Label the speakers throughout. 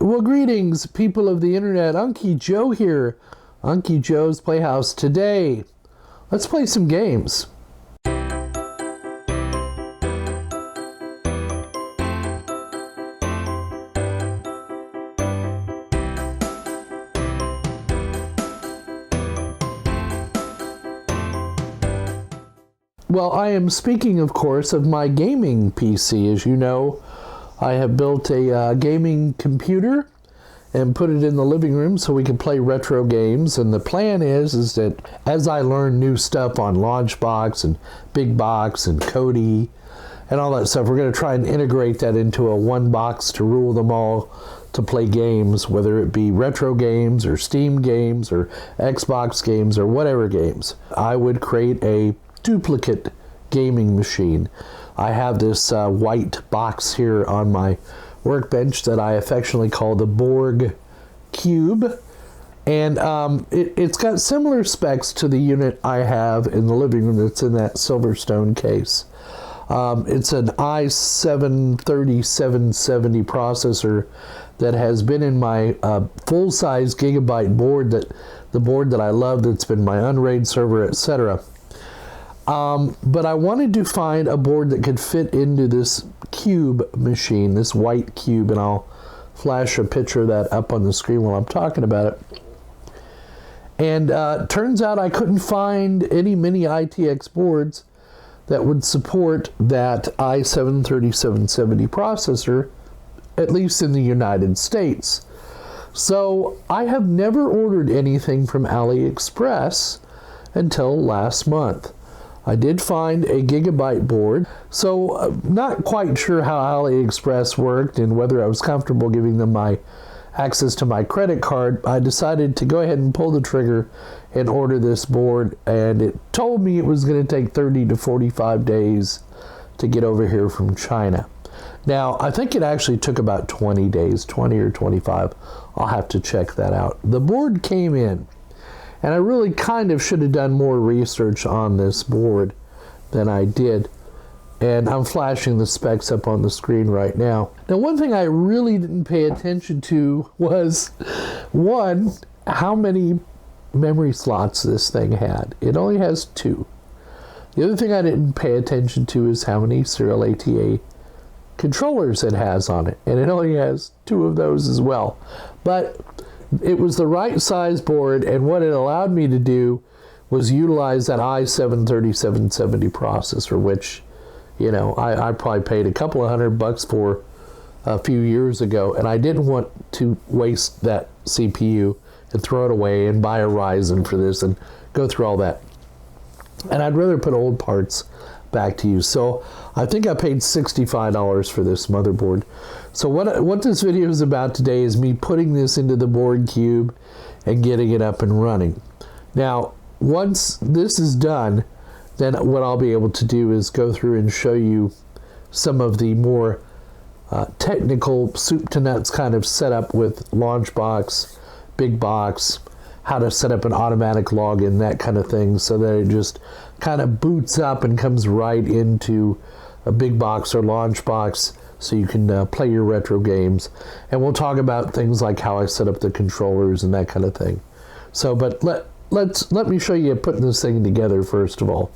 Speaker 1: Well, greetings, people of the internet. Unky Joe here. Unky Joe's Playhouse. Today, let's play some games. Well, I am speaking, of course, of my gaming PC. As you know, I have built a gaming computer and put it in the living room so we can play retro games. And the plan is that as I learn new stuff on Launchbox and Big Box and Kodi and all that stuff, we're going to try and integrate that into a one box to rule them all to play games, whether it be retro games or Steam games or Xbox games or whatever games. I would create a duplicate gaming machine. I have this white box here on my workbench that I affectionately call the BORG Cube, and it's got similar specs to the unit I have in the living room that's in that Silverstone case. It's an i7-3770 processor that has been in my full-size gigabyte board, the board that I love, that's been my Unraid server, etc. But I wanted to find a board that could fit into this cube machine, this white cube, and I'll flash a picture of that up on the screen while I'm talking about it. And turns out I couldn't find any mini ITX boards that would support that i7-3770 processor, at least in the United States. So I have never ordered anything from AliExpress until last month. I did find a gigabyte board, so not quite sure how AliExpress worked and whether I was comfortable giving them my access to my credit card. I decided to go ahead and pull the trigger and order this board, and it told me it was going to take 30 to 45 days to get over here from China. Now, I think it actually took about 20 days, 20 or 25. I'll have to check that out. The board came in. And I really kind of should have done more research on this board than I did. And I'm flashing the specs up on the screen right now. Now, one thing I really didn't pay attention to was, one, how many memory slots this thing had. It only has 2. The other thing I didn't pay attention to is how many serial ATA controllers it has on it. And it only has 2 of those as well. But it was the right size board, and what it allowed me to do was utilize that i7-3770 processor, which, you know, I probably paid a couple of $100 for a few years ago, and I didn't want to waste that CPU and throw it away and buy a Ryzen for this and go through all that. And I'd rather put old parts back to use. So I think I paid $65 for this motherboard. So what this video is about today is me putting this into the BORG Cube and getting it up and running. Now, once this is done, then what I'll be able to do is go through and show you some of the more technical soup to nuts kind of setup with Launchbox, Big Box, how to set up an automatic login, that kind of thing, so that it just kind of boots up and comes right into a Big Box or Launchbox, so you can play your retro games. And we'll talk about things like how I set up the controllers and that kind of thing. So, but let me show you putting this thing together first of all.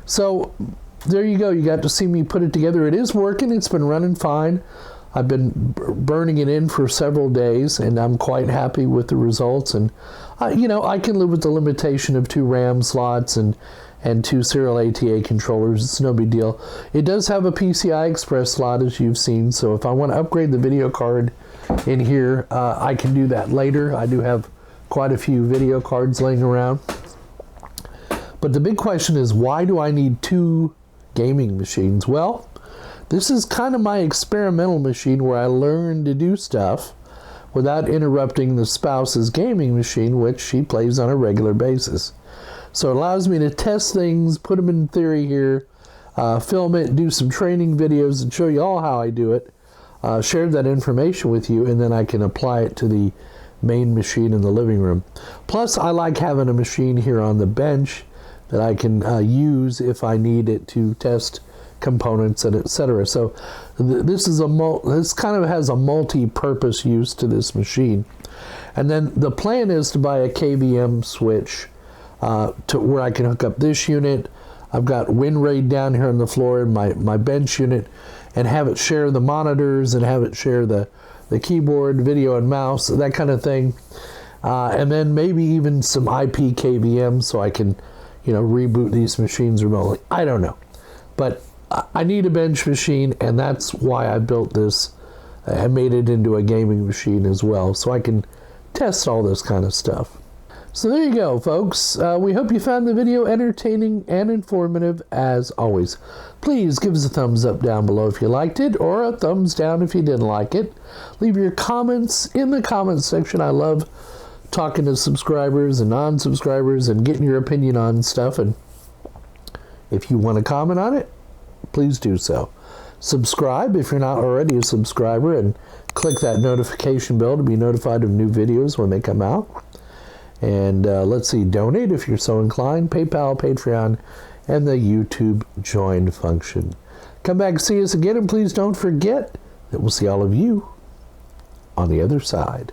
Speaker 1: So there you go. You got to see me put it together. It is working. It's been running fine. I've been burning it in for several days, and I'm quite happy with the results. And you know, I can live with the limitation of 2 RAM slots and 2 serial ATA controllers. It's no big deal. It does have a PCI Express slot, as you've seen, so if I want to upgrade the video card in here, I can do that later. I do have quite a few video cards laying around. But the big question is, why do I need 2 gaming machines? Well, this is kind of my experimental machine where I learn to do stuff without interrupting the spouse's gaming machine, which she plays on a regular basis. So it allows me to test things, put them in theory here, film it, do some training videos, and show you all how I do it, share that information with you, and then I can apply it to the main machine in the living room. Plus, I like having a machine here on the bench that I can use if I need it to test components and etc. So this kind of has a multi-purpose use to this machine. And then the plan is to buy a KVM switch to where I can hook up this unit. I've got WinRAID down here on the floor in my bench unit, and have it share the monitors and have it share the keyboard, video and mouse, that kind of thing. And then maybe even some IP KVM so I can, you know, reboot these machines remotely. I don't know. But I need a bench machine, and that's why I built this and made it into a gaming machine as well, so I can test all this kind of stuff. So there you go, folks. We hope you found the video entertaining and informative as always. Please give us a thumbs up down below if you liked it, or a thumbs down if you didn't like it. Leave your comments in the comments section. I love talking to subscribers and non-subscribers and getting your opinion on stuff. And if you want to comment on it, please do so. Subscribe if you're not already a subscriber, and click that notification bell to be notified of new videos when they come out. And let's see, donate if you're so inclined, PayPal, Patreon, and the YouTube join function. Come back and see us again, and please don't forget that we'll see all of you on the other side.